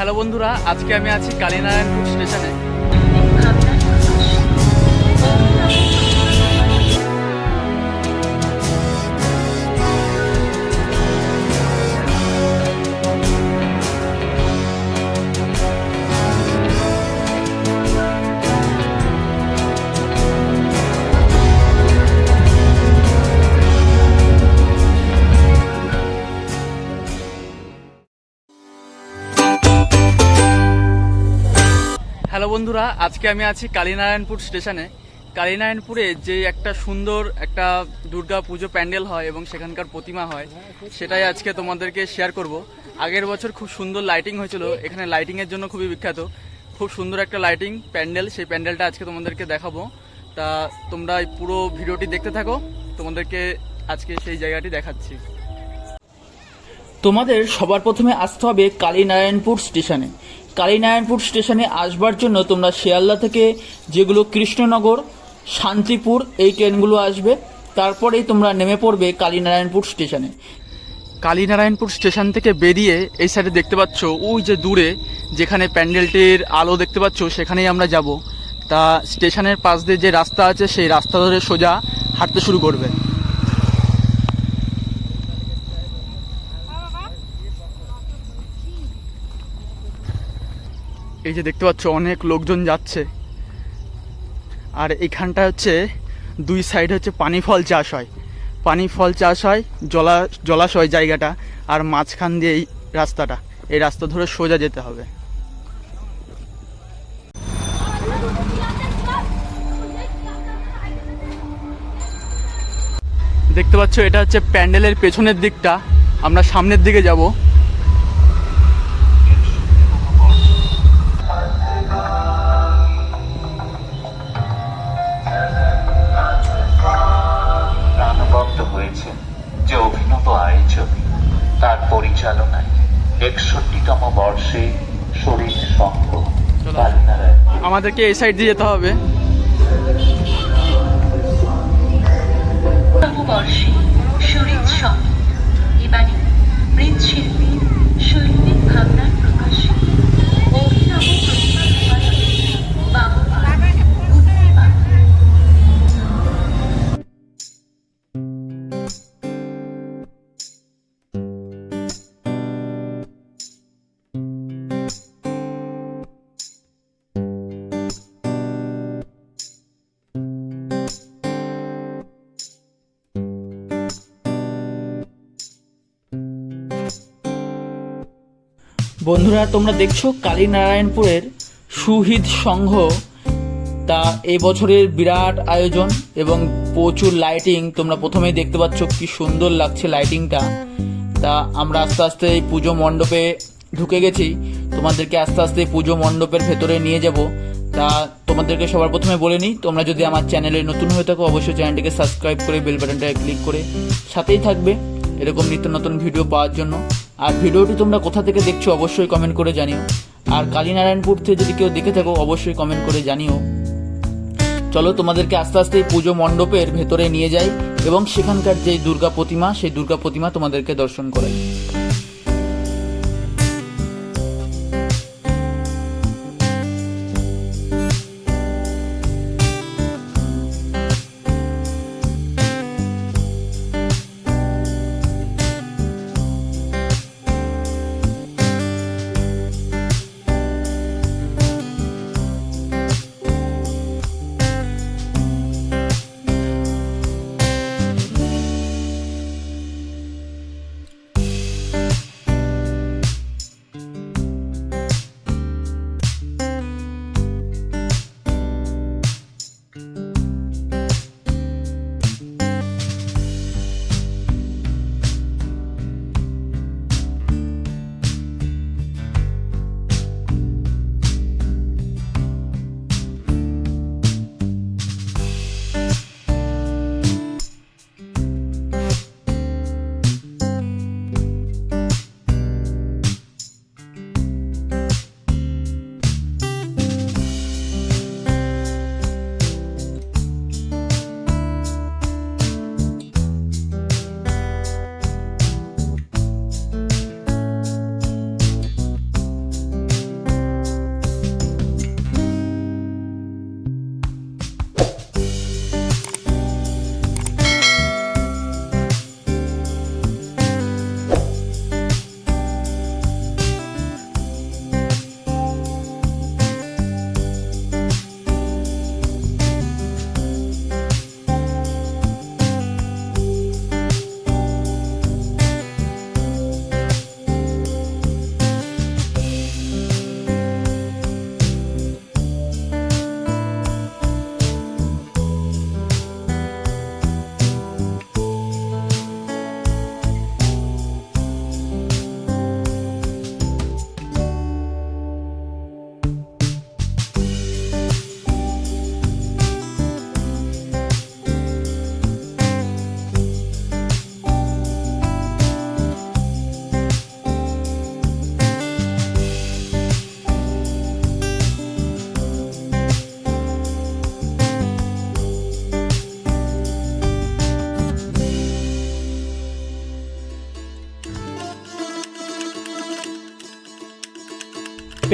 Hello বন্ধুরা, আজকে আমি আছি কালীনারায়ণপুর স্টেশনে। হ্যালো বন্ধুরা, আজকে আমি আছি কালীনারায়ণপুর স্টেশনে। কালীনারায়ণপুরে যে একটা সুন্দর একটা দুর্গা পুজো প্যান্ডেল হয় এবং সেখানকার প্রতিমা হয়, সেটাই আজকে তোমাদেরকে শেয়ার করব। আগের বছর খুব সুন্দর লাইটিং হয়েছিল, এখানে লাইটিংয়ের জন্য খুবই বিখ্যাত। খুব সুন্দর একটা লাইটিং প্যান্ডেল, সেই প্যান্ডেলটা আজকে তোমাদেরকে দেখাবো। তা তোমরা এই পুরো ভিডিওটি দেখতে থাকো, তোমাদেরকে আজকে সেই জায়গাটি দেখাচ্ছি। তোমাদের সবার প্রথমে আসতে হবে কালীনারায়ণপুর স্টেশনে। কালীনারায়ণপুর স্টেশনে আসবার জন্য তোমরা শিয়ালদা থেকে যেগুলো কৃষ্ণনগর, শান্তিপুর এই ট্রেনগুলো আসবে, তারপরেই তোমরা নেমে পড়বে কালীনারায়ণপুর স্টেশনে। কালীনারায়ণপুর স্টেশন থেকে বেরিয়ে এই সাইডে দেখতে পাচ্ছ ওই যে দূরে যেখানে প্যান্ডেলটির আলো দেখতে পাচ্ছ, সেখানেই আমরা যাব। তা স্টেশনের পাশ দিয়ে যে রাস্তা আছে সেই রাস্তা ধরে সোজা হাঁটতে শুরু করবে। এই যে দেখতে পাচ্ছ অনেক লোকজন যাচ্ছে, আর এখানটা হচ্ছে দুই সাইড হচ্ছে পানি ফল চাষ হয়, পানি ফল চাষ হয়, জলাশয় জায়গাটা, আর মাঝখান দিয়ে এই রাস্তাটা, এই রাস্তা ধরে সোজা যেতে হবে। দেখতে পাচ্ছ এটা হচ্ছে প্যান্ডেলের পেছনের দিকটা, আমরা সামনের দিকে যাব। যে অভিনব আয়োজনে তার পরিচালনায় ৬১তম বর্ষে শরীর সংঘ আমাদেরকে এই সাইড দিয়ে যেতে হবে। বর্ষে শরীর সংঘ এবারে মৃৎশিল্পীর শৈল্পিক ভাবনার প্রকাশে অভিনব প্রতিমা বন্ধুরা, তোমরা দেখছো কালীনারায়ণপুরের সুহৃদ সংঘ। তা এই বছরের বিরাট আয়োজন এবং প্রচুর লাইটিং, তোমরা প্রথমেই দেখতে পাচ্ছ কি সুন্দর লাগছে লাইটিংটা। তা আমরা আস্তে আস্তে এই পুজো মণ্ডপে ঢুকে গেছি, তোমাদেরকে আস্তে আস্তে পুজো মণ্ডপের ভেতরে নিয়ে যাব। তা তোমাদেরকে সবার প্রথমে বলে নিই, তোমরা যদি আমার চ্যানেলে নতুন হয়ে থাকো অবশ্যই চ্যানেলটিকে সাবস্ক্রাইব করে বেল বাটনটায় ক্লিক করে সাথেই থাকবে এরকম নিত্য নতুন ভিডিও পাওয়ার জন্য। আর ভিডিওটি তোমরা কোথা থেকে দেখছো অবশ্যই কমেন্ট করে জানিও, আর কালীনারায়ণপুর থেকে যদি কেউ দেখে থাকো অবশ্যই কমেন্ট করে জানিও। চলো তোমাদেরকে আস্তে আস্তে পুজো মণ্ডপের ভেতরে নিয়ে যাই এবং সেখানকার যে দুর্গা প্রতিমা, সেই দুর্গা প্রতিমা তোমাদেরকে দর্শন করাই।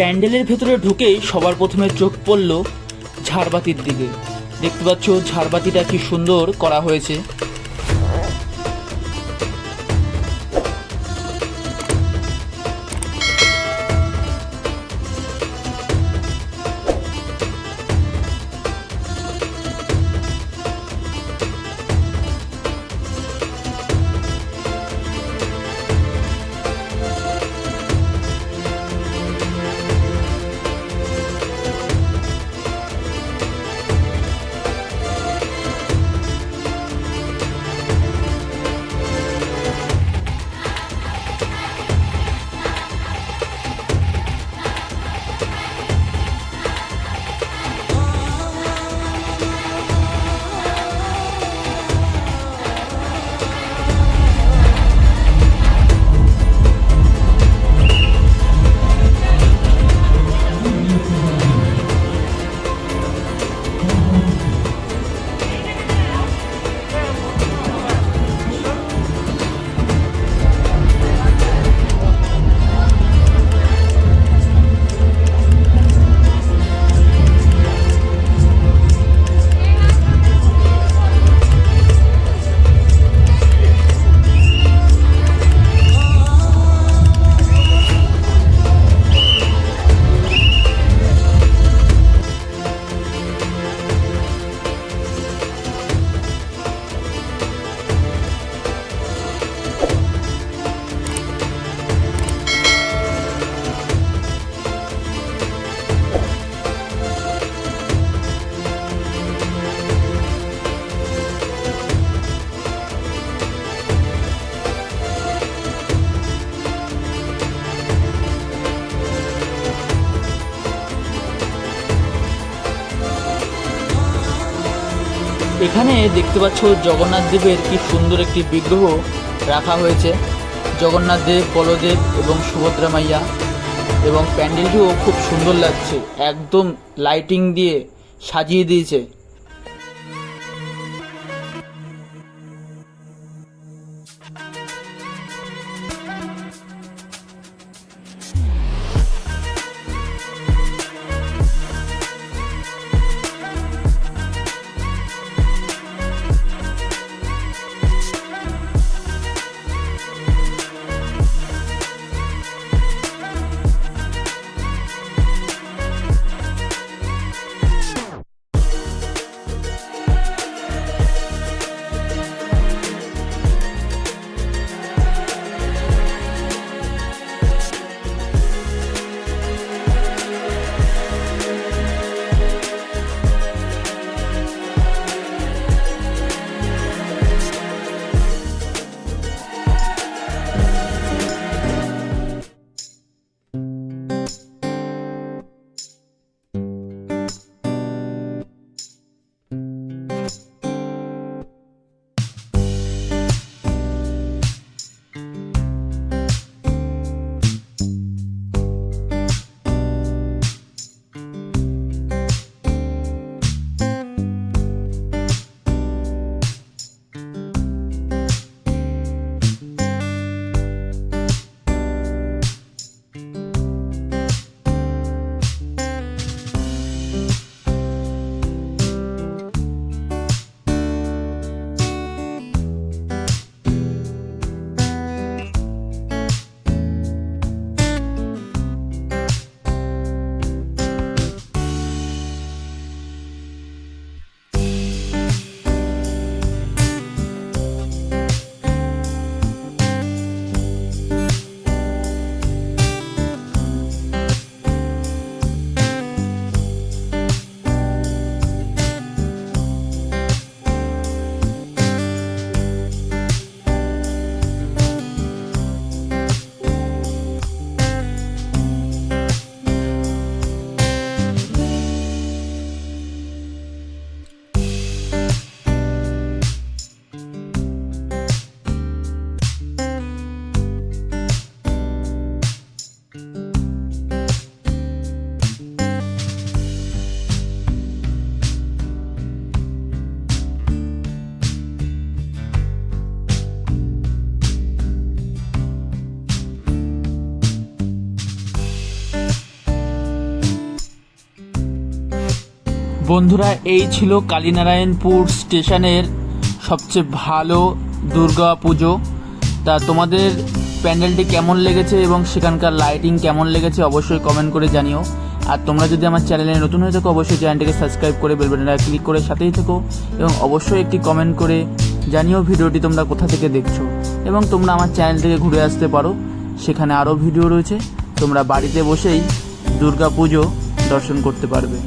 প্যান্ডেলের ভেতরে ঢুকেই সবার প্রথমে চোখ পড়ল ঝাড়বাতির দিকে। দেখতে পাচ্ছ ঝাড়বাতিটা কি সুন্দর করা হয়েছে। এখানে দেখতে পাচ্ছ জগন্নাথ দেবের কি সুন্দর একটি বিগ্রহ রাখা হয়েছে। জগন্নাথ দেব, বলদেব এবং সুভদ্রা মাইয়া, এবং প্যান্ডেলটিও খুব সুন্দর লাগছে, একদম লাইটিং দিয়ে সাজিয়ে দিয়েছে। বন্ধুরা, এই ছিল কালীনারায়ণপুর স্টেশনের সবচেয়ে ভালো দুর্গা পুজো। তা তোমাদের প্যান্ডেলটি কেমন লেগেছে এবং সেখানকার লাইটিং কেমন লেগেছে অবশ্যই কমেন্ট করে জানিও। আর তোমরা যদি আমার চ্যানেলে নতুন হয়ে থাকো অবশ্যই চ্যানেলটিকে সাবস্ক্রাইব করে বেল বাটনটা ক্লিক করে সাথেই থেকো এবং অবশ্যই একটি কমেন্ট করে জানিও ভিডিওটি তোমরা কোথা থেকে দেখছো। এবং তোমরা আমার চ্যানেল থেকে ঘুরে আসতে পারো, সেখানে আরও ভিডিও রয়েছে, তোমরা বাড়িতে বসেই দুর্গা পুজো দর্শন করতে পারবে।